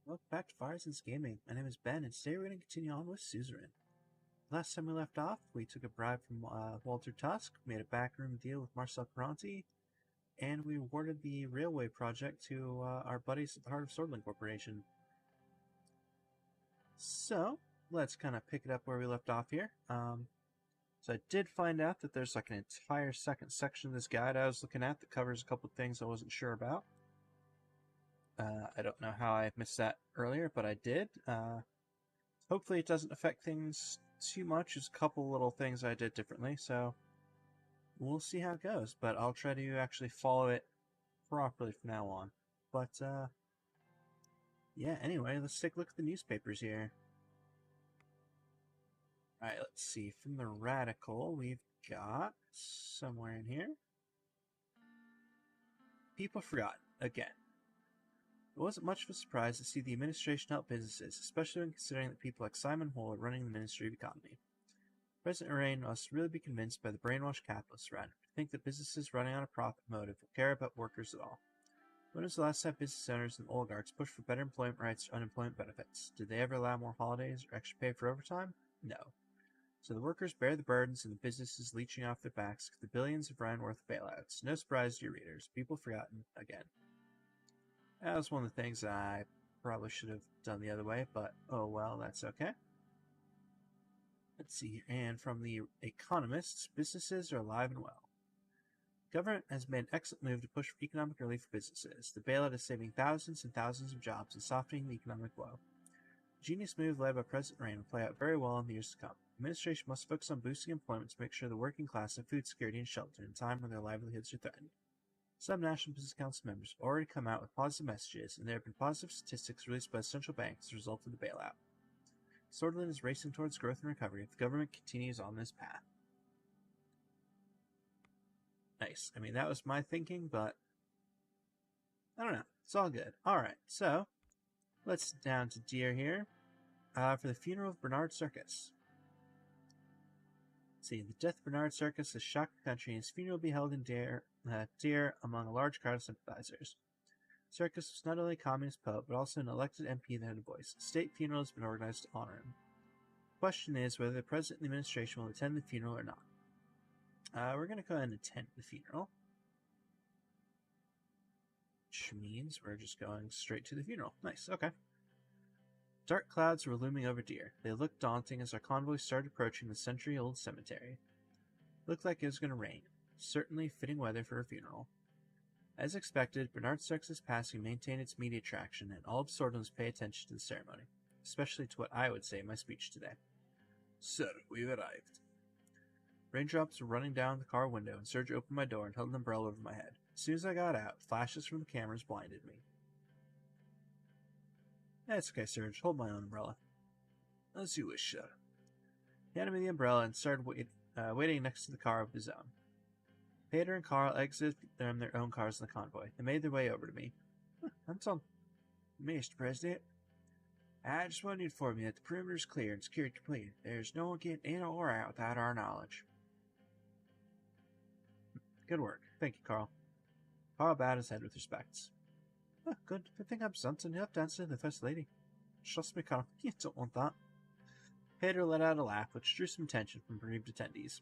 Welcome back to Firesense Gaming. My name is Ben, and today we're going to continue on with Suzerain. Last time we left off, we took a bribe from Walter Tusk, made a backroom deal with Marcel Caronti, and we awarded the railway project to our buddies at the Heart of Swordling Corporation. So, let's kind of pick it up where we left off here. So I did find out that there's like an entire second section of this guide I was looking at that covers a couple of things I wasn't sure about. I don't know how I missed that earlier, but I did. Hopefully it doesn't affect things too much. There's a couple little things I did differently, so we'll see how it goes. But I'll try to actually follow it properly from now on. But, yeah, anyway, let's take a look at the newspapers here. Alright, let's see. From the Radical, we've got somewhere in here. People forgotten, again. It wasn't much of a surprise to see the administration help businesses, especially when considering that people like Simon Hole are running the Ministry of Economy. President Rain must really be convinced by the brainwashed capitalists around him to think that businesses running on a profit motive will care about workers at all. When was the last time business owners and oligarchs pushed for better employment rights or unemployment benefits? Did they ever allow more holidays or extra pay for overtime? No. So the workers bear the burdens and the businesses leeching off their backs the billions of rand worth of bailouts. No surprise to your readers. People forgotten again. That was one of the things I probably should have done the other way, but oh well, that's okay. Let's see here. And from the Economists, businesses are alive and well. Government has made an excellent move to push for economic relief for businesses. The bailout is saving thousands and thousands of jobs and softening the economic blow. The genius move led by President Rain will play out very well in the years to come. The administration must focus on boosting employment to make sure the working class have food security and shelter in a time when their livelihoods are threatened. Some National Business Council members have already come out with positive messages, and there have been positive statistics released by the central bank as a result of the bailout. Swordland is racing towards growth and recovery if the government continues on this path. Nice. I mean, that was my thinking, but I don't know. It's all good. Alright, so let's down to Deer here for the funeral of Bernard Circas. Let's see, the death of Bernard Circas has shocked the country, and his funeral will be held in Deer among a large crowd of sympathizers. Circas was not only a communist poet, but also an elected MP that had a voice. A state funeral has been organized to honor him. The question is whether the president and the administration will attend the funeral or not. We're going to go ahead and attend the funeral, which means we're just going straight to the funeral. Nice, okay. Dark clouds were looming over Deer. They looked daunting as our convoy started approaching the century-old cemetery. It looked like it was going to rain. Certainly fitting weather for a funeral. As expected, Bernard Circus' passing maintained its media traction, and all of Swordlands pay attention to the ceremony, especially to what I would say in my speech today. Sir, we've arrived. Raindrops were running down the car window, and Serge opened my door and held an umbrella over my head. As soon as I got out, flashes from the cameras blinded me. That's okay, Serge. Hold my own umbrella. As you wish, sir. He handed me the umbrella and started waiting next to the car of his own. Peter and Carl exited from their own cars in the convoy. They made their way over to me. That's all. Mr. President, I just wanted to inform you that the perimeter is clear and security complete. There's no one getting in or out without our knowledge. Good work. Thank you, Carl. Carl bowed his head with respect. Good. Good thing I'm something. You'll have to answer the First Lady. Trust me, Carl. You don't want that. Peter let out a laugh, which drew some attention from bereaved attendees.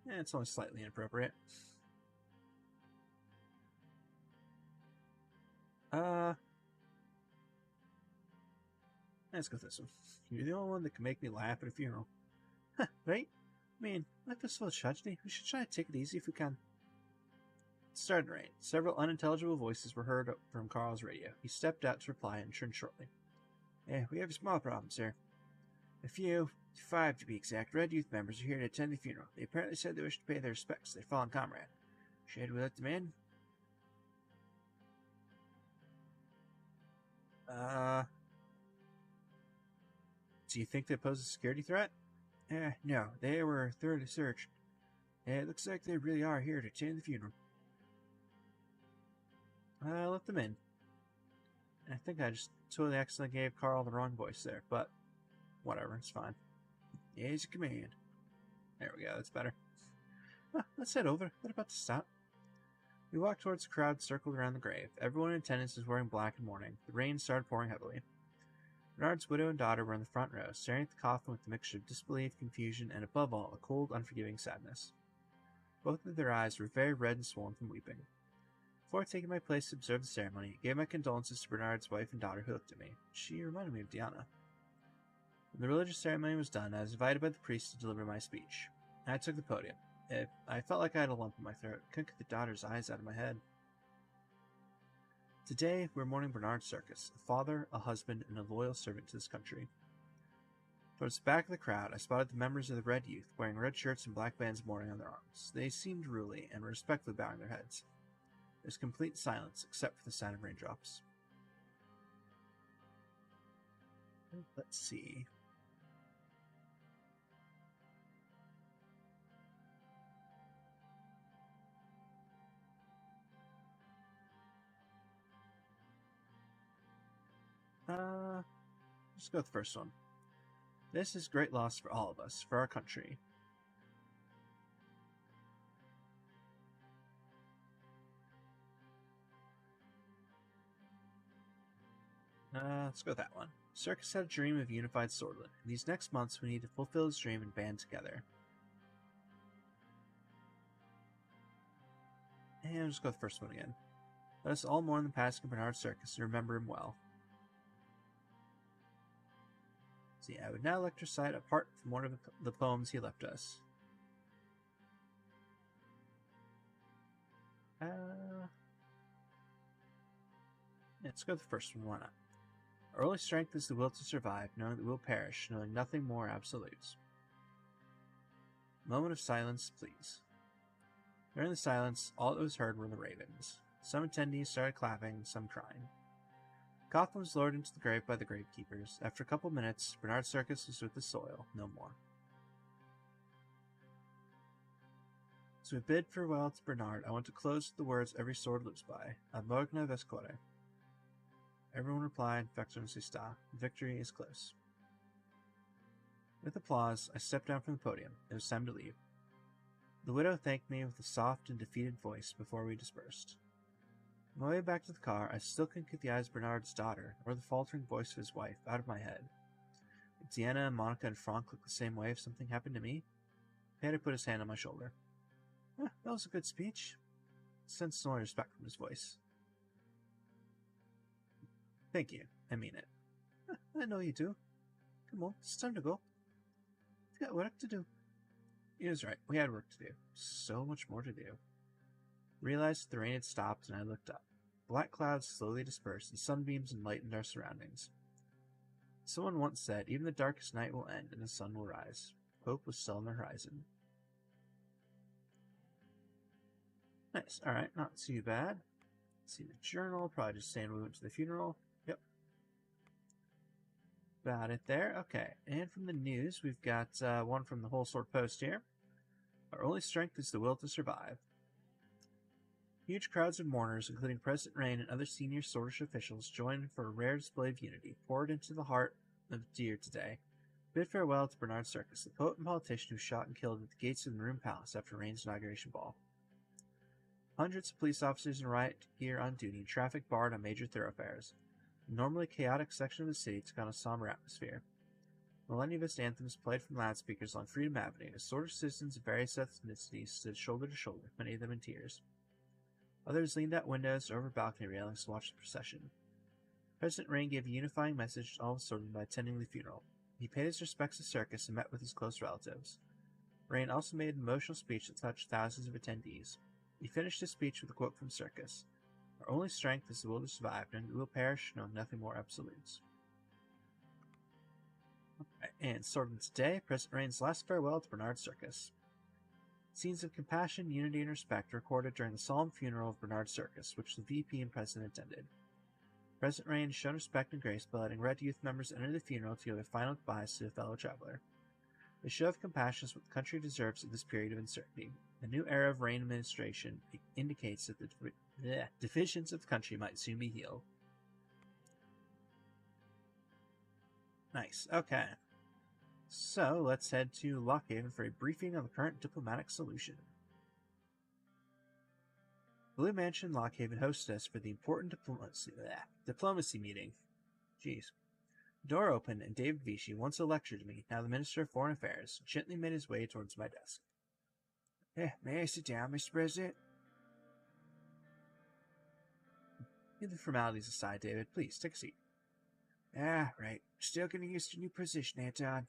It's only slightly inappropriate. Let's go this one. You're the only one that can make me laugh at a funeral. Right? I mean, life is full of tragedy. We should try to take it easy if we can. It started to rain. Several unintelligible voices were heard from Carl's radio. He stepped out to reply and turned shortly. We have a small problem, sir. A few, 5 to be exact, Red Youth members are here to attend the funeral. They apparently said they wish to pay their respects to their fallen comrade. Should we let them in? Do you think they pose a security threat? No. They were thoroughly searched. It looks like they really are here to attend the funeral. Let them in. And I think I just totally accidentally gave Carl the wrong voice there, but whatever, it's fine. Here's a command. There we go, that's better. Let's head over. What about to stop? We walked towards the crowd circled around the grave. Everyone in attendance was wearing black and mourning. The rain started pouring heavily. Bernard's widow and daughter were in the front row, staring at the coffin with a mixture of disbelief, confusion, and above all, a cold, unforgiving sadness. Both of their eyes were very red and swollen from weeping. Before taking my place to observe the ceremony, I gave my condolences to Bernard's wife and daughter, who looked at me. She reminded me of Diana. When the religious ceremony was done, I was invited by the priest to deliver my speech. I took the podium. I felt like I had a lump in my throat. I couldn't get the daughter's eyes out of my head. Today, we're mourning Bernard Circas, a father, a husband, and a loyal servant to this country. Towards the back of the crowd, I spotted the members of the Red Youth, wearing red shirts and black bands mourning on their arms. They seemed ruly, and were respectfully bowing their heads. There was complete silence, except for the sound of raindrops. Let's see. Let's go with the first one. This is great loss for all of us, for our country. Let's go with that one. Circus had a dream of unified Swordland. In these next months, we need to fulfill his dream and band together. And I'll just go with the first one again. Let us all mourn the passing of Bernard Circas and remember him well. See, I would now like to recite a part from one of the poems he left us. Let's go with the first one, why not? Our only strength is the will to survive, knowing that we'll perish, knowing nothing more absolutes. Moment of silence, please. During the silence, all that was heard were the ravens. Some attendees started clapping, some crying. The coffin was lowered into the grave by the gravekeepers. After a couple minutes, Bernard Circas was with the soil, no more. As we bid farewell to Bernard, I want to close with the words every sword lives by. Ad morgne vescore. Everyone replied, Vector sta. Victory is close. With applause, I stepped down from the podium. It was time to leave. The widow thanked me with a soft and defeated voice before we dispersed. On my way back to the car, I still couldn't get the eyes of Bernard's daughter, or the faltering voice of his wife, out of my head. Did Diana, Monica, and Franck look the same way if something happened to me? Peter put his hand on my shoulder. That was a good speech. I sensed no respect from his voice. Thank you. I mean it. I know you do. Come on, it's time to go. We've got work to do. He was right. We had work to do. So much more to do. I realized the rain had stopped, and I looked up. Black clouds slowly dispersed, and sunbeams enlightened our surroundings. Someone once said, even the darkest night will end, and the sun will rise. Hope was still on the horizon. Nice. Alright, not too bad. Let's see the journal. Probably just saying we went to the funeral. Yep. About it there. Okay. And from the news, we've got one from the Whole Sword Post here. Our only strength is the will to survive. Huge crowds of mourners, including President Rain and other senior Swordish officials, joined for a rare display of unity, poured into the heart of deer today. Bid farewell to Bernard Circas, the poet and politician who shot and killed at the gates of the Maroon Palace after Rain's inauguration ball. Hundreds of police officers in riot gear on duty, and traffic barred on major thoroughfares. The normally chaotic section of the city took on a somber atmosphere. Millennialist anthems played from loudspeakers along Freedom Avenue as Swordish citizens of various ethnicities stood shoulder to shoulder, many of them in tears. Others leaned out windows or over balcony railings to watch the procession. President Rain gave a unifying message to all of Swordland by attending the funeral. He paid his respects to Circus and met with his close relatives. Rain also made an emotional speech that touched thousands of attendees. He finished his speech with a quote from Circus. Our only strength is the will to survive, and we will perish, knowing nothing more absolutes. Okay, and Swordland today, President Rain's last farewell to Bernard Circas. Scenes of compassion, unity, and respect were recorded during the solemn funeral of Bernard Circas, which the VP and President attended. President Rain showed respect and grace by letting Red Youth members enter the funeral to give their final goodbyes to a fellow traveler. The show of compassion is what the country deserves at this period of uncertainty. The new era of Rain administration indicates that the divisions of the country might soon be healed. Nice. Okay. So, let's head to Lockhaven for a briefing on the current diplomatic solution. Blue Mansion Lockhaven hosted us for the important diplomacy meeting. Jeez. The door opened, and David Vichy, once a lecturer to me, now the Minister of Foreign Affairs, gently made his way towards my desk. May I sit down, Mr. President? Leave the formalities aside, David. Please, take a seat. Right. Still getting used to new position, Anton.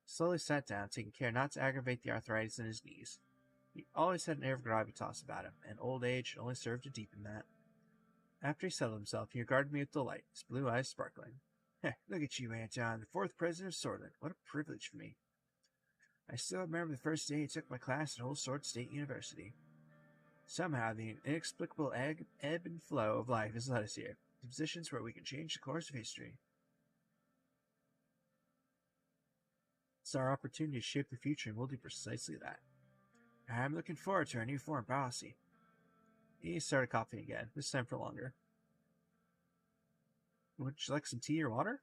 Slowly sat down, taking care not to aggravate the arthritis in his knees. He always had an air of gravitas about him, and old age only served to deepen that. After he settled himself, he regarded me with delight, his blue eyes sparkling. Look at you, Anton, the 4th president of Sortland. What a privilege for me. I still remember the first day I took my class at Old Sword State University. Somehow, the inexplicable ebb and flow of life has led us here, to positions where we can change the course of history. It's our opportunity to shape the future, and we'll do precisely that. I'm looking forward to our new foreign policy. He started coughing again, this time for longer. Would you like some tea or water?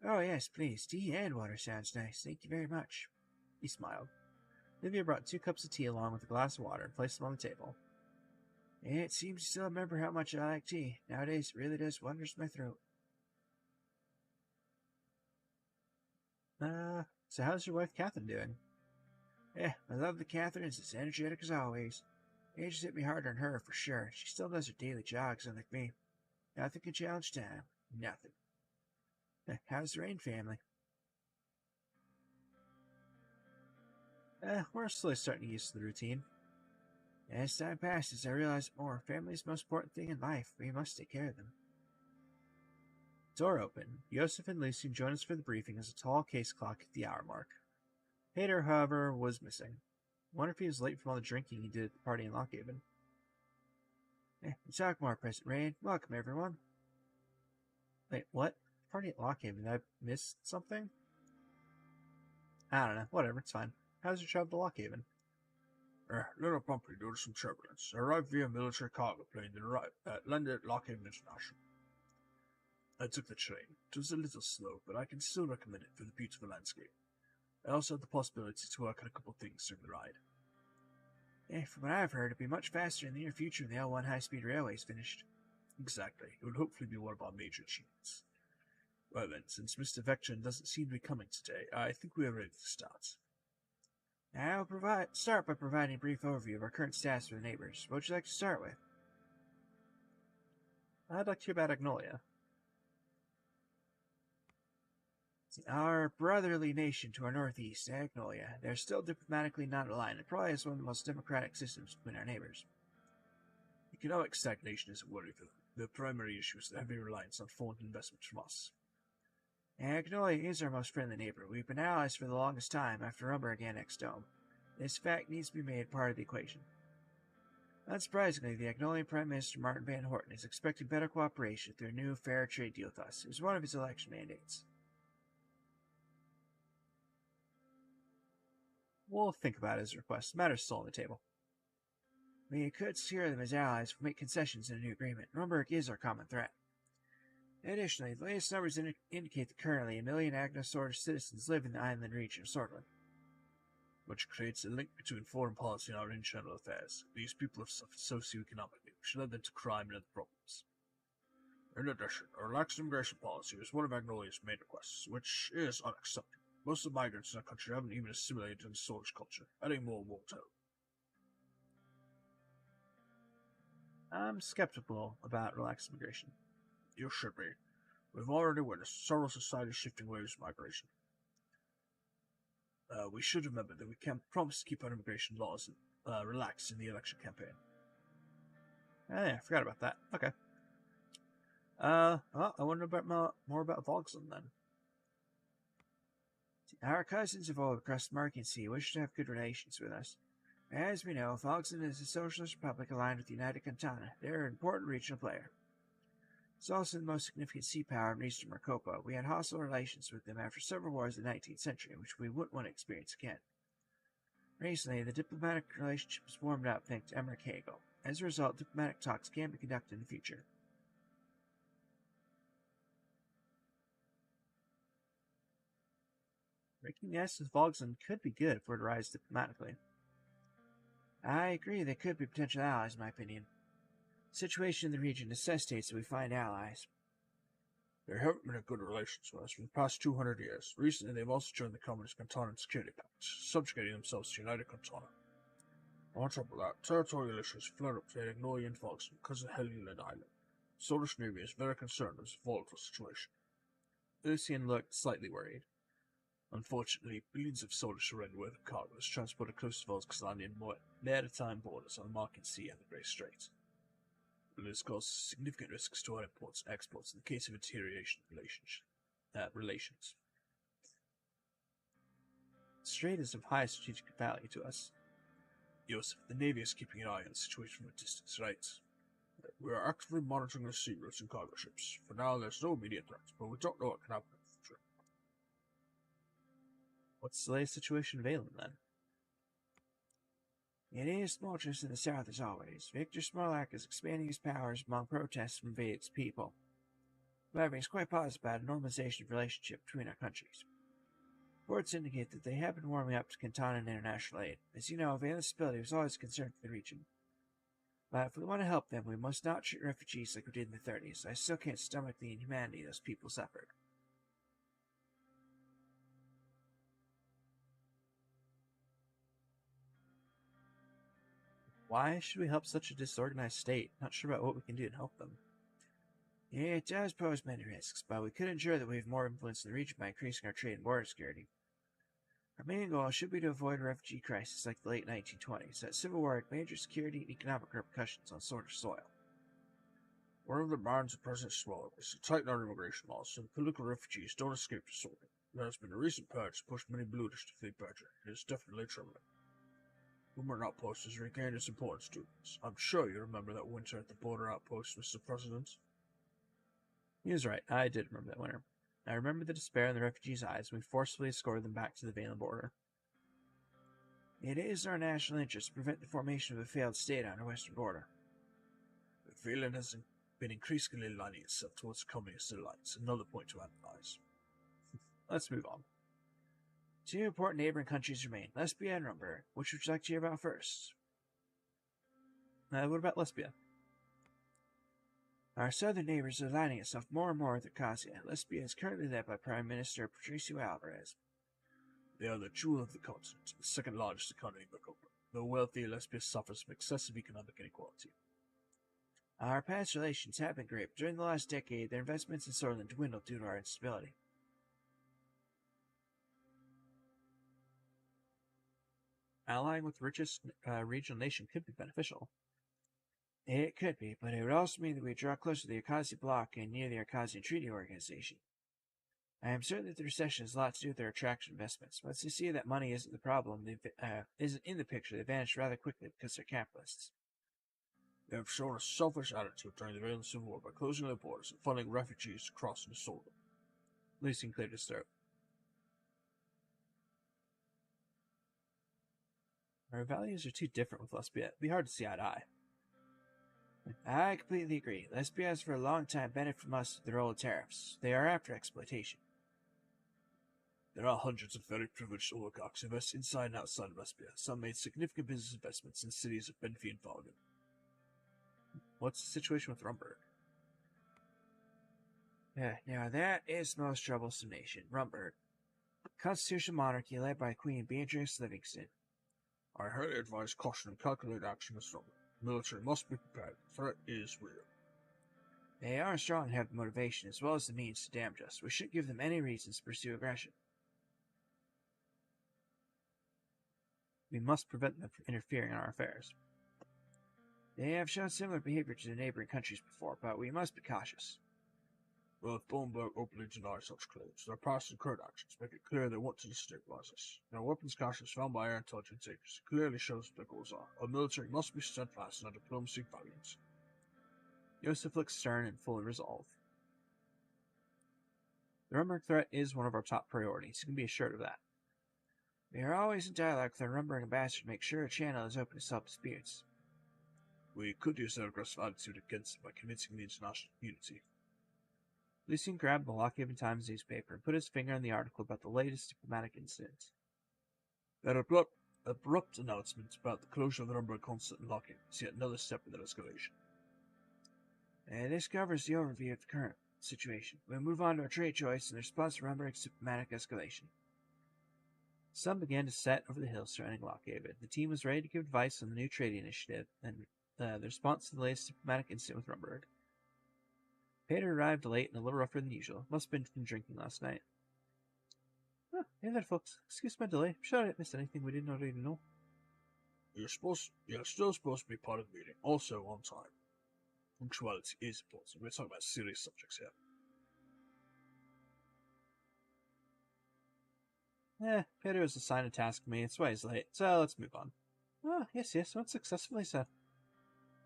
Oh, yes, please. Tea and water sounds nice. Thank you very much. He smiled. Olivia brought 2 cups of tea along with a glass of water and placed them on the table. It seems you still remember how much I like tea. Nowadays, it really does wonders to my throat. So how's your wife Catherine doing? My lovely Catherine is as energetic as always. Age has hit me harder on her, for sure. She still does her daily jogs, unlike me. Nothing can challenge time. Nothing. How's the Rain family? We're slowly starting to get used to the routine. As time passes, I realize more. Family is the most important thing in life. We must take care of them. Door opened. Joseph and Lucian joined us for the briefing as a tall case clock hit the hour mark. Hader, however, was missing. I wonder if he was late from all the drinking he did at the party in Lockhaven. We'll talk more, President Rain. Welcome, everyone. Wait, what? Party at Lockhaven? Did I miss something? I don't know. Whatever, it's fine. How's your travel to Lockhaven? Little bumpy due to some turbulence. I arrived via military cargo plane that landed at Lockhaven International. I took the train. It was a little slow, but I can still recommend it for the beautiful landscape. I also had the possibility to work on a couple of things during the ride. From what I've heard, it'll be much faster in the near future when the L1 high-speed railway is finished. Exactly. It will hopefully be one of our major achievements. Well then, since Mr. Vectron doesn't seem to be coming today, I think we are ready to start. I'll start by providing a brief overview of our current status for the neighbors. What would you like to start with? I'd like to hear about Agnolia. Our brotherly nation to our northeast, Agnolia. They're still diplomatically not aligned and probably has one of the most democratic systems between our neighbors. Economic stagnation is a worry for them. The primary issue is the heavy reliance on foreign investments from us. Agnolia is our most friendly neighbor. We've been allies for the longest time after Umberg annexed Dome. This fact needs to be made part of the equation. Unsurprisingly, the Agnolian Prime Minister Martin Van Horten is expecting better cooperation through a new fair trade deal with us. It was one of his election mandates. We'll think about his request. The matter's still on the table. We could secure them as allies if we make concessions in a new agreement. Umberg is our common threat. Additionally, the latest numbers indicate that currently 1 million Agnosaurus citizens live in the inland region of Sortland, which creates a link between foreign policy and our internal affairs. These people have suffered socioeconomically, which led them to crime and other problems. In addition, a relaxed immigration policy is one of Magnolia's main requests, which is unacceptable. Most of the migrants in our country haven't even assimilated into Solish culture. Adding more won't help. I'm skeptical about relaxed immigration. You should be. We've already witnessed several societies shifting waves of migration. We should remember that we can't promise to keep our immigration laws relaxed in the election campaign. Oh, yeah, I forgot about that. Okay. Well, I wonder about more about Volksland then. Our cousins of old across the Marking Sea wish to have good relations with us. As we know, Volksland is a socialist republic aligned with the United Cantana. They're an important regional player. It's also the most significant sea power in eastern Marcopa. We had hostile relations with them after several wars in the 19th century, which we wouldn't want to experience again. Recently, the diplomatic relationship has warmed up thanks to Emmerich Hagel. As a result, diplomatic talks can be conducted in the future. Breaking the ice with Volksland could be good if we're to rise diplomatically. I agree they could be potential allies, in my opinion. The situation in the region necessitates that we find allies. They haven't been in good relations with us for the past 200 years. Recently, they've also joined the Communist Cantonan Security Pact, subjugating themselves to United Cantona. On top of that, territorial issues flare up creating Noyan fogs because of Helluland Island. The Swedish Navy is very concerned with this volatile situation. Lucian looked slightly worried. Unfortunately, billions of Swedish railway cargo is transported close to Volscaslandian maritime borders on the Market Sea and the Grey Strait. This causes significant risks to our imports and exports in the case of deterioration of relations. The strait is of high strategic value to us. Joseph, the Navy is keeping an eye on the situation from a distance, right? We are actively monitoring the sea routes and cargo ships. For now, there's no immediate threat, but we don't know what can happen in the future. What's the latest situation in Valen, then? It is tumultuous in the south as always. Victor Smolak is expanding his powers among protests from Vade's people. However, he's quite positive about a normalization of relationship between our countries. Reports indicate that they have been warming up to Cantona and international aid. As you know, Valen's stability was always a concern for the region. But if we want to help them, we must not treat refugees like we did in the 30s. I still can't stomach the inhumanity those people suffered. Why should we help such a disorganized state? Not sure about what we can do to help them. Yeah, it does pose many risks, but we could ensure that we have more influence in the region by increasing our trade and border security. Our main goal should be to avoid a refugee crisis like the late 1920s, that civil war had major security and economic repercussions on Swedish soil. One of the demands of President Smolak is to tighten our immigration laws so that political refugees don't escape to Sweden. There has been a recent purge to push many Bludish to flee Berger. It is definitely troubling. Rumor outpost has regained its importance to us. I'm sure you remember that winter at the border outpost, Mr. President. He was right. I did remember that winter. I remember the despair in the refugees' eyes when we forcefully escorted them back to the Valen border. It is our national interest to prevent the formation of a failed state on our western border. Valen has been increasingly aligning itself towards communist alliance. Another point to analyze. Let's move on. Two important neighboring countries remain, Lesbia and Rumberg. Which would you like to hear about first? What about Lesbia? Our southern neighbors are aligning itself more and more with Circasia. Lesbia is currently led by Prime Minister Patricio Alvarez. They are the jewel of the continent, the second largest economy in the Copa. Though wealthy, Lesbia suffers from excessive economic inequality. Our past relations have been great, but during the last decade, their investments in Sorland dwindled due to our instability. Allying with the richest regional nation could be beneficial. It could be, but it would also mean that we draw closer to the Circasi bloc and near the Circasian Treaty Organization. I am certain that the recession has a lot to do with their attraction investments. Once they see that money isn't the problem, isn't in the picture, they vanish rather quickly because they're capitalists. They have shown a selfish attitude during the Valen Civil War by closing their borders and funding refugees to cross into Solden. Lucian cleared his throat. Our values are too different with Lesbia. It'd be hard to see eye to eye. I completely agree. Lesbia has for a long time benefited from us with the role of tariffs. They are after exploitation. There are hundreds of very privileged oligarchs who invest inside and outside of Lesbia. Some made significant business investments in cities of Benfi and Vagen. What's the situation with Rumberg? Now that is the most troublesome nation, Rumberg. Constitutional monarchy led by Queen Beatrice Livingston. I highly advise caution and calculated action is strong. The military must be prepared. The threat is real. They are strong and have the motivation as well as the means to damage us. We shouldn't give them any reasons to pursue aggression. We must prevent them from interfering in our affairs. They have shown similar behavior to the neighboring countries before, but we must be cautious. Both Bohnberg openly deny such claims. Their past and current actions make it clear they want to destabilize us. Their weapons caches found by our intelligence agency clearly shows what their goals are. Our military must be steadfast and our diplomacy valiant. Joseph looks stern and full of resolve. The Rumberg threat is one of our top priorities. You can be assured of that. We are always in dialogue with our Rumberg ambassador to make sure a channel is open to solve disputes. We could use their aggressive attitude against them by convincing the international community. Lucian grabbed the Lockhaven Times newspaper and put his finger on the article about the latest diplomatic incident. That abrupt announcement about the closure of the Rumberg consulate in Lockhaven is yet another step in that escalation. This covers the overview of the current situation. We'll move on to our trade choice in response to Rumberg's diplomatic escalation. The sun began to set over the hills surrounding Lockhaven. The team was ready to give advice on the new trading initiative and the response to the latest diplomatic incident with Rumberg. Peter arrived late and a little rougher than usual. Must have been drinking last night. Oh, hey there, folks. Excuse my delay. I'm sure I didn't miss anything we didn't already know. You're still supposed to be part of the meeting, also on time. Punctuality is important. We're talking about serious subjects here. Peter was assigned a task to me. That's why he's late. So let's move on. Oh, yes, unsuccessfully, sir.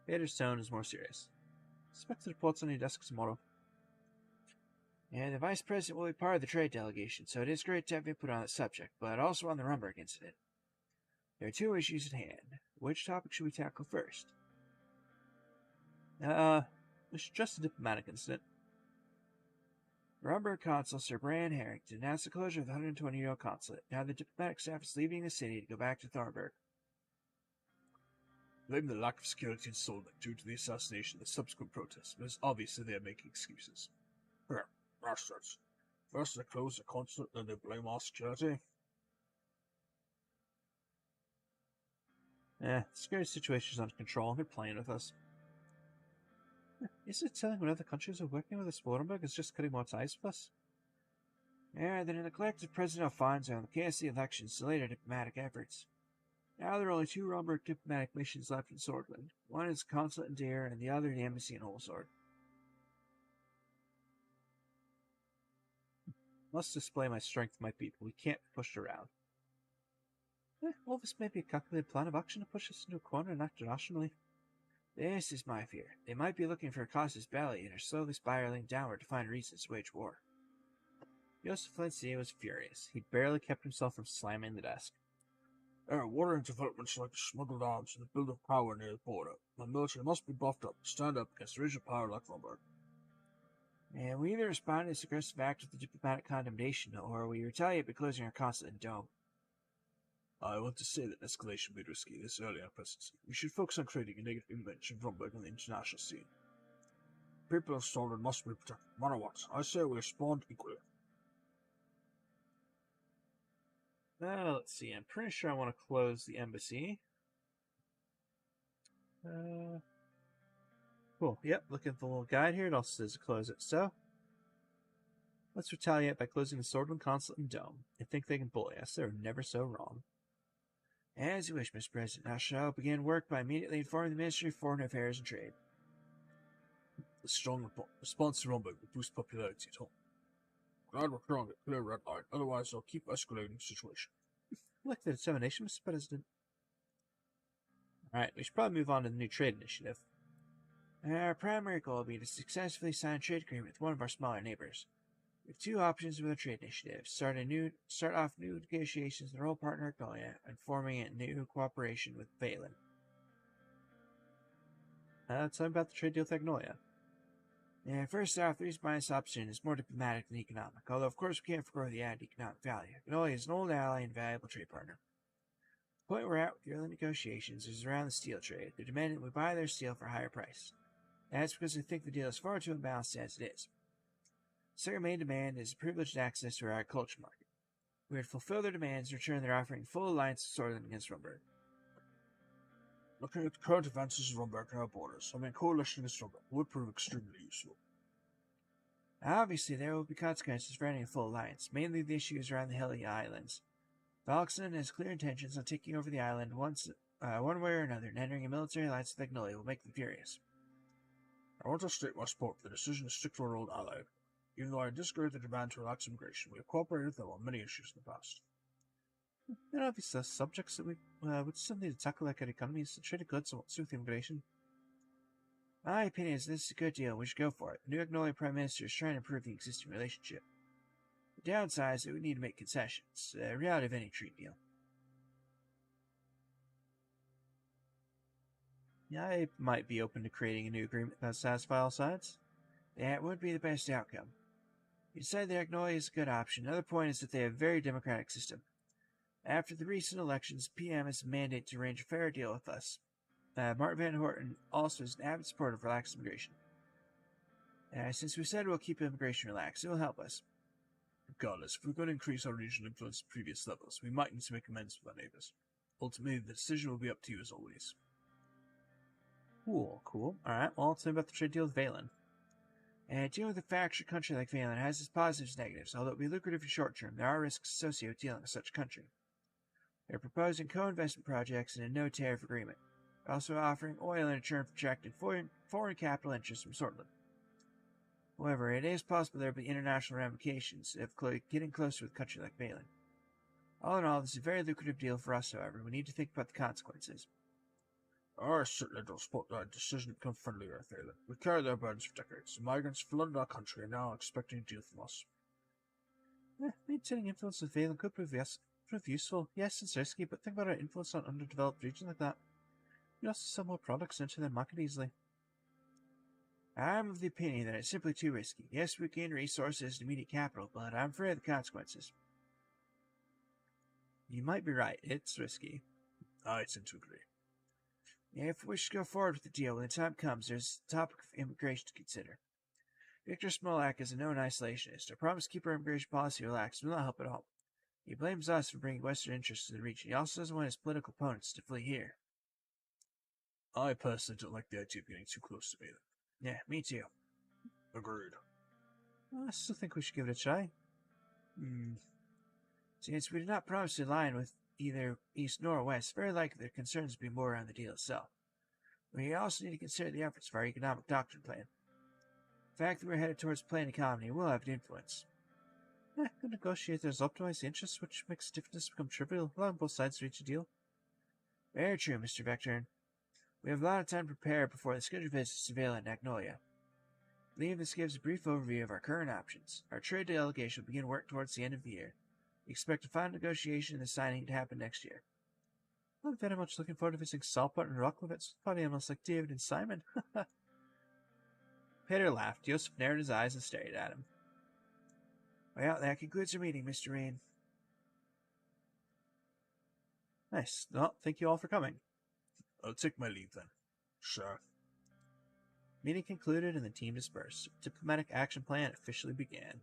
Peter's tone is more serious. Expect the reports on your desk tomorrow. Yeah, the Vice President will be part of the trade delegation, so it is great to have input on that subject, but also on the Rumberg incident. There are two issues at hand. Which topic should we tackle first? We should address the diplomatic incident. Rumberg Consul Sir Bran Harrington announced the closure of the 120-year-old consulate. Now the diplomatic staff is leaving the city to go back to Thornburg. Blame the lack of security in Solvik due to the assassination and the subsequent protests, but it's obvious that they are making excuses. Bastards. First they close the consulate, then they blame our security. The security situation is under control and they're playing with us. Is it telling when other countries are working with us? Warrenburg is just cutting more ties with us? Yeah, the neglect of President Alfonso and the chaos of the elections delayed our diplomatic efforts. Now there are only two Rumberg diplomatic missions left in Swordland. One is the consulate in Deer, and the other the embassy in Holsword. Must display my strength to my people. We can't be pushed around. Well, this may be a calculated plan of action to push us into a corner and act irrationally. This is my fear. They might be looking for a casus belli and are slowly spiraling downward to find reasons to wage war. Joseph Lancia was furious. He barely kept himself from slamming the desk. There are worrying developments like the smuggled arms and the build of power near the border. My military must be buffed up to stand up against regional power like Rumberg. And we either respond to this aggressive act with the diplomatic condemnation, or we retaliate by closing our consulate in Dome. I want to say that escalation would be risky this early in our presidency. We should focus on creating a negative image of Rumberg on the international scene. People of Stormwind must be protected, no matter what. I say we respond equally. Let's see. I'm pretty sure I want to close the embassy. Cool. Yep, looking at the little guide here. It also says to close it. So, let's retaliate by closing the Swordland Consulate and Dome. They think they can bully us. They're never so wrong. As you wish, Mr. President. I shall begin work by immediately informing the Ministry of Foreign Affairs and Trade. A strong response to Rumberg will boost popularity at home. Glad we're drawing a clear red line, otherwise I'll keep escalating the situation. Like the determination, Mr. President. Alright, we should probably move on to the new trade initiative. Our primary goal will be to successfully sign a trade agreement with one of our smaller neighbors. We have two options with our trade initiative. Start off new negotiations with our old partner Agnolia, and forming a new cooperation with Valen. Tell me about the trade deal with Agnolia. First off, the reason behind this option is more diplomatic than economic, although of course we can't forego the added economic value. Agnolia is an old ally and valuable trade partner. The point we're at with the early negotiations is around the steel trade. They're demanding that we buy their steel for a higher price. That's because they think the deal is far too imbalanced as it is. The second main demand is privileged access to our agriculture market. We would fulfill their demands. In return, they're offering full alliance to Swordland against Rumberg. Looking at the current advances of Rumberg and our borders, coalition against Rumberg would prove extremely useful. Obviously, there will be consequences for ending a full alliance, mainly the issues around the Hilly Islands. Valkson has clear intentions on taking over the island one way or another, and entering a military alliance with Agnolia will make them furious. I want to state my support for the decision to stick to our old ally. Even though I disagree with the demand to relax immigration, we have cooperated with them on many issues in the past. There are obviously subjects that we would still need to tackle, like our economies, trade of goods, and what's with immigration. My opinion is this is a good deal, and we should go for it. The new Agnolia Prime Minister is trying to improve the existing relationship. The downside is that we need to make concessions, a reality of any trade deal. Yeah, I might be open to creating a new agreement that satisfies all sides. That would be the best outcome. You said that Agnolia is a good option. Another point is that they have a very democratic system. After the recent elections, PM has a mandate to arrange a fair deal with us. Martin Van Horten also is an avid supporter of relaxed immigration. Since we said we'll keep immigration relaxed, it will help us. Regardless, if we're going to increase our regional influence to previous levels, we might need to make amends with our neighbors. Ultimately, the decision will be up to you as always. Cool. Alright, well, tell me about the trade deal with Valen. Dealing with a fractured country like Valen has its positives and negatives. Although it will be lucrative in short term, there are risks associated with dealing with such a country. They're proposing co-investment projects and a no-tariff agreement. They're also offering oil in return for attracting foreign capital interests from Sortland. However, it is possible there will be international ramifications of getting closer with a country like Valen. All in all, this is a very lucrative deal for us, however. We need to think about the consequences. I certainly don't support that decision to become friendly with Valen. We carried their burdens for decades. The migrants flooded our country and now expecting a deal from us. Maintaining influence with Valen could prove useful. Yes, it's risky, but think about our influence on underdeveloped regions like that. We also sell more products into their market easily. I'm of the opinion that it's simply too risky. Yes, we gain resources and immediate capital, but I'm afraid of the consequences. You might be right. It's risky. I tend to agree. If we wish to go forward with the deal when the time comes, there's the topic of immigration to consider. Victor Smolak is a known isolationist. Our promise to keep our immigration policy relaxed will not help at all. He blames us for bringing Western interests to the region. He also doesn't want his political opponents to flee here. I personally don't like the idea of getting too close to Valen. Yeah, me too. Agreed. Well, I still think we should give it a try. Since we did not promise to align with either East nor West, very likely their concerns will be more around the deal itself. We also need to consider the efforts of our economic doctrine plan. The fact that we're headed towards a planned economy will have an influence. The negotiators optimize the interests, which makes differences become trivial, allowing both sides to reach a deal. Very true, Mr. Vectorn. We have a lot of time to prepare before the scheduled visits to Vale and Magnolia. I believe this gives a brief overview of our current options. Our trade delegation will begin work towards the end of the year. We expect a final negotiation and the signing to happen next year. I'm very much looking forward to visiting Salpart and Rocklovitz. Probably almost like David and Simon. Peter laughed. Joseph narrowed his eyes and stared at him. Well, that concludes our meeting, Mr. Rain. Nice. Well, thank you all for coming. I'll take my leave then. Sure. Meeting concluded and the team dispersed. Diplomatic action plan officially began.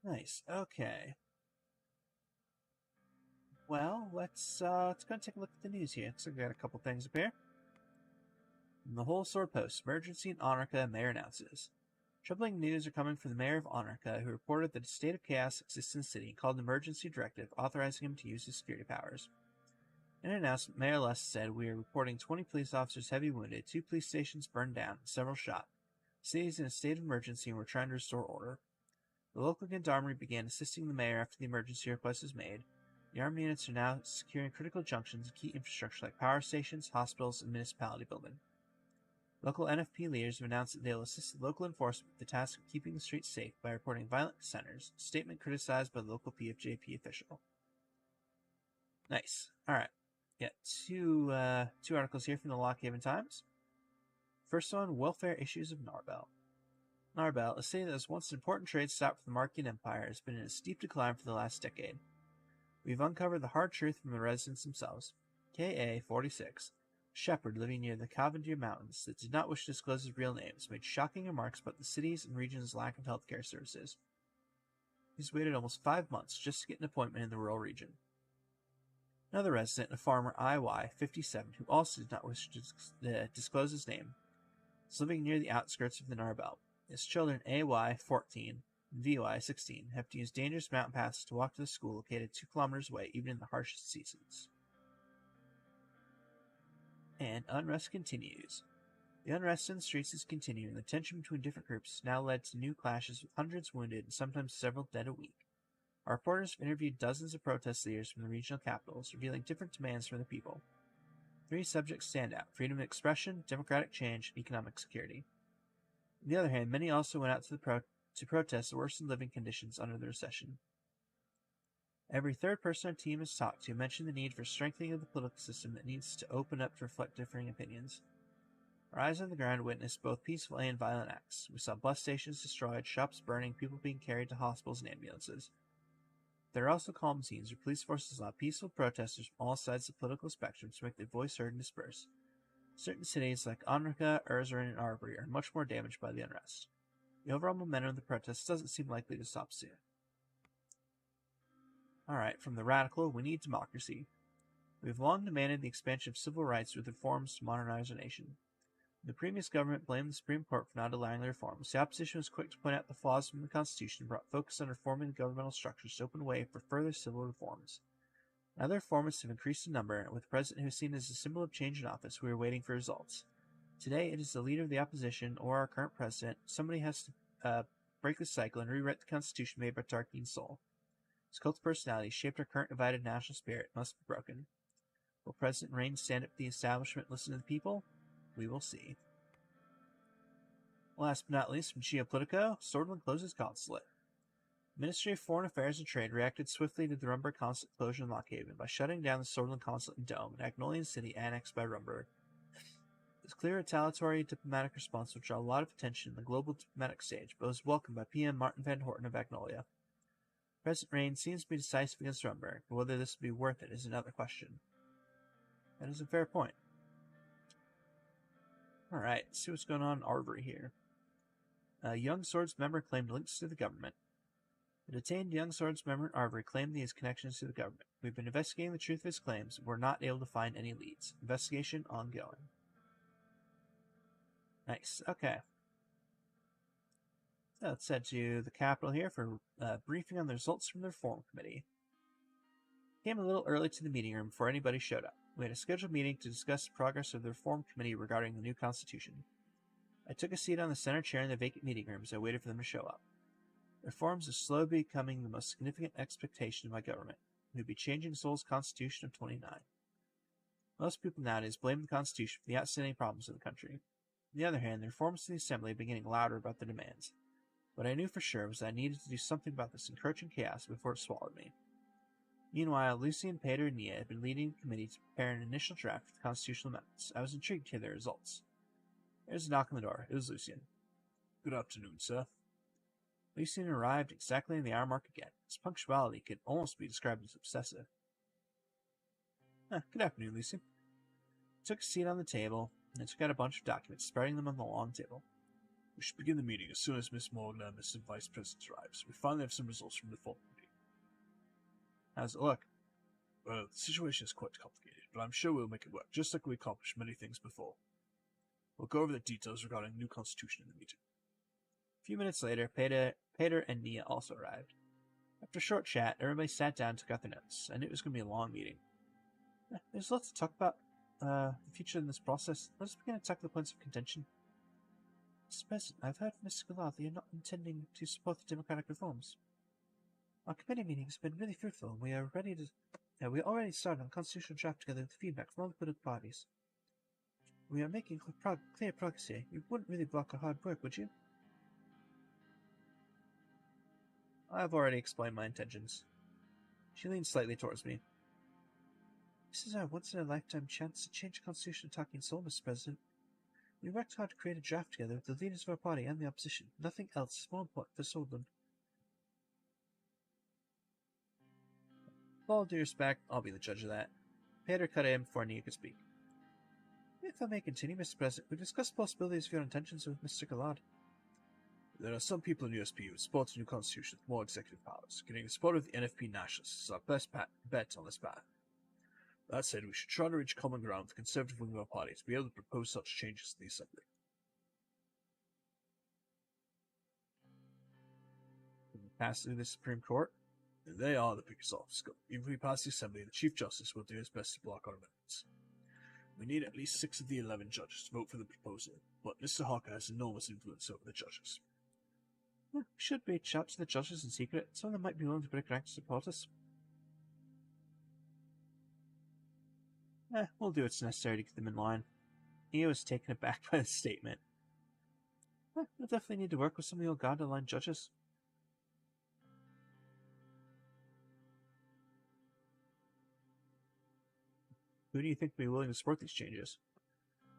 Nice. Okay. Well, let's go and take a look at the news here. So we got a couple things up here. From the Whole Sword Post, emergency in Anarcha, mayor announces. Troubling news are coming from the mayor of Anarcha, who reported that a state of chaos exists in the city and called an emergency directive authorizing him to use his security powers. In an announcement, Mayor Lust said, "We are reporting 20 police officers heavily wounded, 2 police stations burned down, and several shot. The city is in a state of emergency and we're trying to restore order." The local gendarmerie began assisting the mayor after the emergency request was made. The armed units are now securing critical junctions and key infrastructure like power stations, hospitals, and municipality building. Local NFP leaders have announced that they will assist the local enforcement with the task of keeping the streets safe by reporting violent dissenters, a statement criticized by the local PFJP official. Nice. Alright. Yeah, two articles here from the Lockhaven Times. First one, welfare issues of Narbel. Narbel, a city that was once an important trade stop for the Markian Empire, has been in a steep decline for the last decade. We've uncovered the hard truth from the residents themselves. K.A. 46, shepherd living near the Cavendish Mountains that did not wish to disclose his real names, made shocking remarks about the city's and region's lack of healthcare services. He's waited almost 5 months just to get an appointment in the rural region. Another resident, a farmer IY 57, who also did not wish to disclose his name, is living near the outskirts of the Narbel. His children AY 14 and VY 16 have to use dangerous mountain paths to walk to the school located 2 kilometers away, even in the harshest seasons. And unrest continues. The unrest in the streets is continuing. The tension between different groups has now led to new clashes with hundreds wounded and sometimes several dead a week. Our reporters have interviewed dozens of protest leaders from the regional capitals, revealing different demands from the people. 3 subjects stand out: freedom of expression, democratic change, and economic security. On the other hand, many also went out to protest the worsened living conditions under the recession. Every third person our team has talked to mentioned the need for strengthening of the political system that needs to open up to reflect differing opinions. Our eyes on the ground witnessed both peaceful and violent acts. We saw bus stations destroyed, shops burning, people being carried to hospitals and ambulances. There are also calm scenes where police forces allow peaceful protesters from all sides of the political spectrum to make their voice heard and disperse. Certain cities like Anrika, Suzerain, and Arbery are much more damaged by the unrest. The overall momentum of the protests doesn't seem likely to stop soon. Alright, from the radical, we need democracy. We have long demanded the expansion of civil rights with reforms to modernize our nation. The previous government blamed the Supreme Court for not allowing the reforms. The opposition was quick to point out the flaws in the Constitution and brought focus on reforming the governmental structures to open way for further civil reforms. Now the reformists have increased in number, and with the president who is seen as a symbol of change in office, we are waiting for results. Today, it is the leader of the opposition, or our current president. Somebody has to break the cycle and rewrite the Constitution made by Tarkin's soul. His cult of personality shaped our current divided national spirit. It must be broken. Will President Rain stand up to the establishment and listen to the people? We will see. Last but not least, from Geopolitico, Swordland closes consulate. The Ministry of Foreign Affairs and Trade reacted swiftly to the Rumber consulate closure in Lockhaven by shutting down the Swordland consulate in Dome, an Agnolian city annexed by Rumber. This clear retaliatory diplomatic response will draw a lot of attention on the global diplomatic stage, but was welcomed by PM Martin Van Horten of Agnolia. President Rain seems to be decisive against Rumber, but whether this will be worth it is another question. That is a fair point. Alright, let's see what's going on in Arbery here. A Young Swords member claimed links to the government. The detained Young Swords member in Arbery claimed he has connections to the government. We've been investigating the truth of his claims, and we're not able to find any leads. Investigation ongoing. Nice, okay. So let's head to the Capitol here for a briefing on the results from the Reform Committee. Came a little early to the meeting room before anybody showed up. We had a scheduled meeting to discuss the progress of the Reform Committee regarding the new Constitution. I took a seat on the center chair in the vacant meeting room as I waited for them to show up. Reforms are slowly becoming the most significant expectation of my government. We would be changing Seoul's Constitution of 29. Most people nowadays blame the Constitution for the outstanding problems of the country. On the other hand, the reforms to the Assembly have been getting louder about their demands. What I knew for sure was that I needed to do something about this encroaching chaos before it swallowed me. Meanwhile, Lucian, Peter, and Nia had been leading the committee to prepare an initial draft of the constitutional amendments. I was intrigued to hear their results. There was a knock on the door. It was Lucian. Good afternoon, sir. Lucian arrived exactly in the hour mark again. His punctuality could almost be described as obsessive. Good afternoon, Lucian. I took a seat on the table, and I took out a bunch of documents, spreading them on the long table. We should begin the meeting as soon as Miss Morgan and Mr. Vice President arrives. We finally have some results from the Reform Committee. How's it look? Well, the situation is quite complicated, but I'm sure we'll make it work, just like we accomplished many things before. We'll go over the details regarding the new constitution in the meeting. A few minutes later, Peter and Nia also arrived. After a short chat, everybody sat down and took out their notes. I knew it was going to be a long meeting. There's lots to talk about the future in this process. Let's begin to tackle the points of contention. Mr. President, I've heard from Mr. Gulag that you're not intending to support the democratic reforms. Our committee meeting has been really fruitful, and we are ready to... we already started on a constitutional draft together with feedback from all the political parties. We are making clear progress here. You wouldn't really block our hard work, would you? I've already explained my intentions. She leaned slightly towards me. This is our once-in-a-lifetime chance to change the constitution of Tarkin Seoul, Mr. President. We worked hard to create a draft together with the leaders of our party and the opposition. Nothing else is more important for Swordland. With all due respect, I'll be the judge of that. Peter cut in before Nia could speak. If I may continue, Mr. President, we discussed possibilities of your intentions with Mr. Gulag. There are some people in USP who support the new constitution with more executive powers. Getting the support of the NFP nationalists is our best bet on this path. That said, we should try to reach common ground with the conservative wing of our party to be able to propose such changes to the Assembly. Can we pass through the Supreme Court? And they are the biggest obstacle. Even if we pass the Assembly, the Chief Justice will do his best to block our amendments. We need at least 6 of the 11 judges to vote for the proposal, but Mr. Hawker has enormous influence over the judges. We should reach out to the judges in secret. Some of them might be willing to break ranks to support us. We'll do what's necessary to get them in line. Nia was taken aback by the statement. We'll definitely need to work with some of the old guard-aligned judges. Who do you think will be willing to support these changes?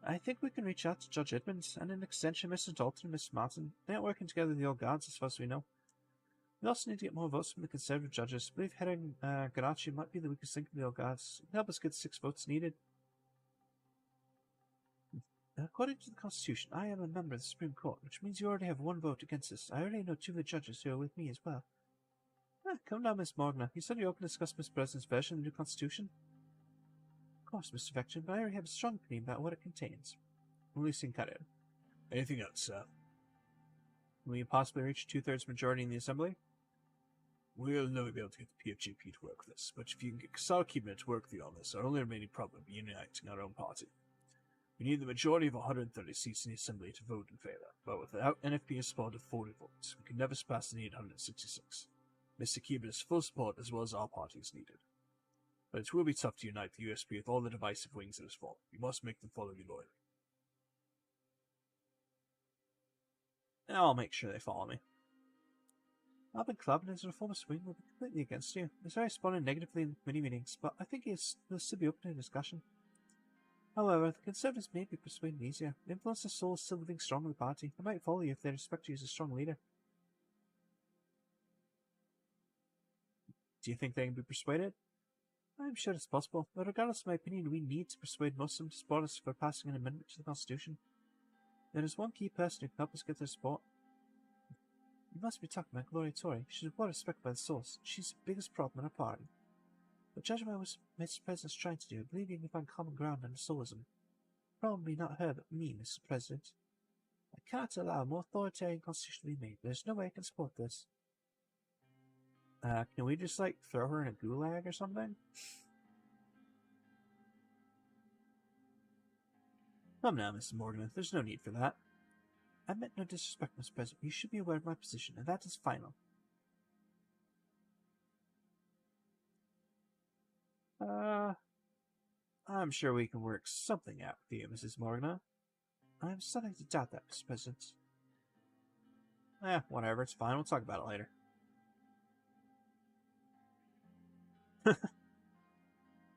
I think we can reach out to Judge Edmonds and an extension Mr. Dalton and Mr. Martin. They aren't working together with the old guards as far as we know. We also need to get more votes from the Conservative judges. I believe heading Garachi might be the weakest link in the old guards. It can help us get 6 votes needed. According to the Constitution, I am a member of the Supreme Court, which means you already have 1 vote against us. I already know 2 of the judges who are with me as well. Come now, Miss Morgana. You said you were open to discuss Miss President's version of the new Constitution? Of course, Mr. Vection, but I already have a strong opinion about what it contains. Releasing cut in. Anything else, sir? Will you possibly reach a 2/3 majority in the Assembly? We'll never be able to get the PFGP to work this, but if you can start keeping it to work with you on this, our only remaining problem will be uniting our own party. We need the majority of 130 seats in the Assembly to vote in favour, but without NFP's support of 40 votes, we can never surpass the need 166. Mr. Kiba's full support as well as our party is needed. But it will be tough to unite the USP with all the divisive wings that has formed. We must make them follow you loyally. I'll make sure they follow me. Alvin Club and his reformist wing will be completely against you. He's already responded negatively in committee meetings, but I think he'll still be open to discussion. However, the Conservatives may be persuaded easier. The influence of soul is still living strong in the party. They might follow you if they respect you as a strong leader. Do you think they can be persuaded? I'm sure it's possible, but regardless of my opinion, we need to persuade most of them to support us for passing an amendment to the Constitution. There is one key person who can help us get their support. You must be talking about Gloria Tori. She's well respected by the souls. She's the biggest problem in our party. But judging by what Mr. President's trying to do, I believe you can find common ground under soulism. Probably not her, but me, Mr. President. I cannot allow a more authoritarian constitution to be made. There's no way I can support this. Can we just, throw her in a gulag or something? Come now, Mr. Morgan. There's no need for that. I meant no disrespect, Mr. President. You should be aware of my position, and that is final. I'm sure we can work something out with you, Mrs. Morgana. I'm starting to doubt that, Mr. President. Whatever, it's fine. We'll talk about it later.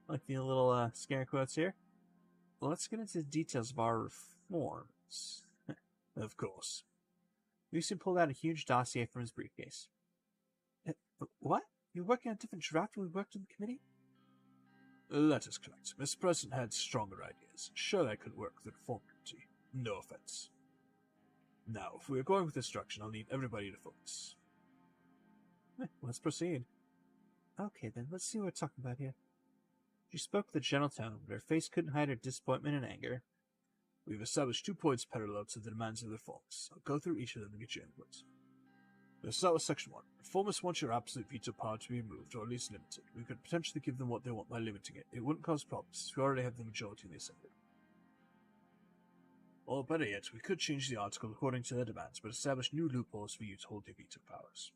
Like the little scare quotes here. Well, let's get into the details of our reforms. Of course. Lucian pulled out a huge dossier from his briefcase. What? You're working on a different draft when we worked in the committee? That is correct. Mr. President had stronger ideas. Sure, I could work with the reform committee. No offense. Now, if we are going with this direction, I'll need everybody to focus. Let's proceed. Okay, then, let's see what we're talking about here. She spoke with a gentle tone, but her face couldn't hide her disappointment and anger. We've established 2 points parallel to the demands of the reforms. I'll go through each of them and get your input. Let's start with Section 1. Reformers want your absolute veto power to be removed, or at least limited. We could potentially give them what they want by limiting it. It wouldn't cause problems, since we already have the majority in the Assembly. Or better yet, we could change the article according to their demands, but establish new loopholes for you to hold your veto powers.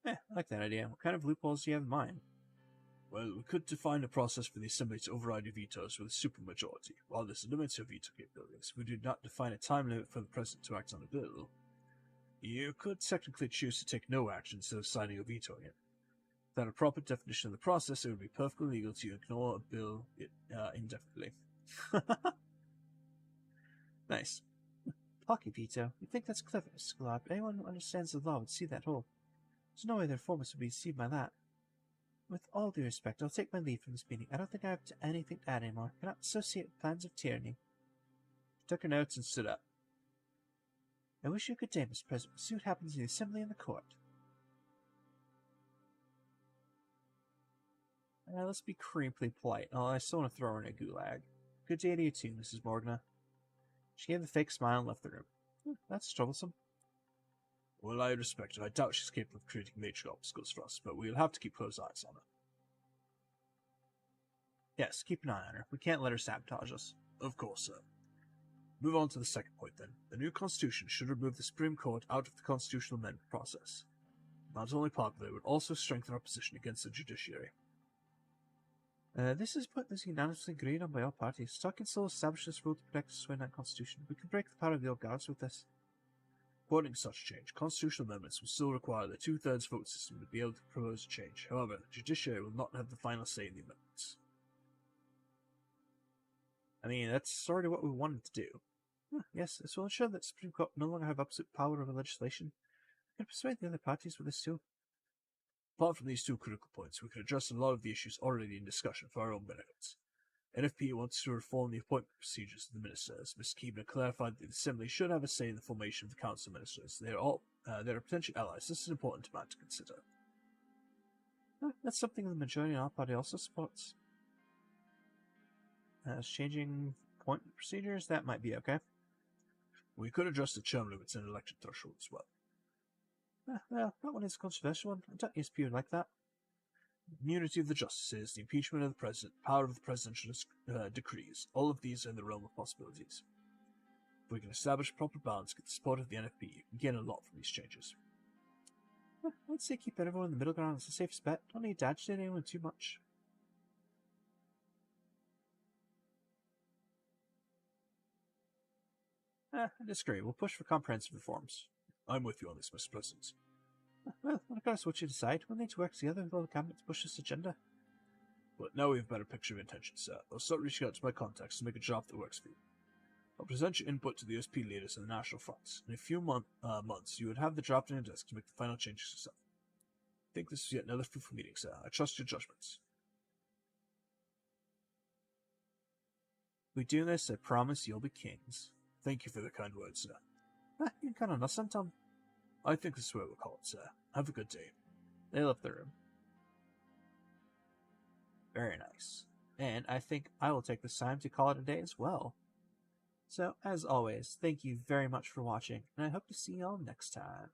I like that idea. What kind of loopholes do you have in mind? Well, we could define a process for the Assembly to override your vetoes with a supermajority. While this limits your veto capabilities, we do not define a time limit for the President to act on a bill. You could technically choose to take no action instead of signing or vetoing it. Without a proper definition of the process, it would be perfectly legal to ignore a bill indefinitely. Nice. Pocket veto. You think that's clever, Mr. Gulag, but anyone who understands the law would see that hole. There's no way the reformers would be deceived by that. With all due respect, I'll take my leave from this meeting. I don't think I have anything to add anymore. I cannot associate with plans of tyranny. She took her notes and stood up. I wish you a good day, Mr. President. We'll see what happens in the Assembly and the Court. Let's be creepily polite. Oh, I still want to throw her in a gulag. Good day to you too, Mrs. Morgana. She gave a fake smile and left the room. That's troublesome. Well, I respect her. I doubt she's capable of creating major obstacles for us, but we'll have to keep close eyes on her. Yes, keep an eye on her. We can't let her sabotage us. Of course, sir. Move on to the second point, then. The new Constitution should remove the Supreme Court out of the constitutional amendment process. Not only popular, it would also strengthen our position against the judiciary. This is a point that's unanimously agreed on by all parties. Talking Soul established this rule to protect the Suzerain Constitution. We can break the power of the old guards with this. Supporting such change, constitutional amendments will still require the 2/3 vote system to be able to propose a change. However, the judiciary will not have the final say in the amendments. I mean, that's sort of what we wanted to do. Yes, this will ensure that the Supreme Court no longer have absolute power over legislation. We can persuade the other parties with this too. Apart from these two critical points, we could address a lot of the issues already in discussion for our own benefits. NFP wants to reform the appointment procedures of the ministers. Ms. Keebler clarified that the Assembly should have a say in the formation of the Council of Ministers. They are potential allies. This is an important demand to consider. That's something the majority in our party also supports. As changing appointment procedures, that might be okay. We could adjust the term limits and election threshold as well. Well, that one is a controversial one. I don't ESP would like that. Immunity of the justices, the impeachment of the president, power of the presidential decrees, all of these are in the realm of possibilities. If we can establish a proper balance, get the support of the NFP, you can gain a lot from these changes. I'd say keep everyone in the middle ground as the safest bet. Don't need to agitate anyone too much. I disagree. We'll push for comprehensive reforms. I'm with you on this, Mr. President. Well, regardless of what you decide, we'll need to work together with all the cabinet to push this agenda. But now we have a better picture of intentions, sir. I'll start reaching out to my contacts to make a draft that works for you. I'll present your input to the USP leaders and the national fronts. In a few months, you would have the draft on your desk to make the final changes yourself. I think this is yet another fruitful meeting, sir. I trust your judgments. If we do this, I promise you'll be kings. Thank you for the kind words, sir. You can count on us sometime. I think this is what we'll call it, sir. Have a good day. They left the room. Very nice. And I think I will take this time to call it a day as well. So, as always, thank you very much for watching, and I hope to see you all next time.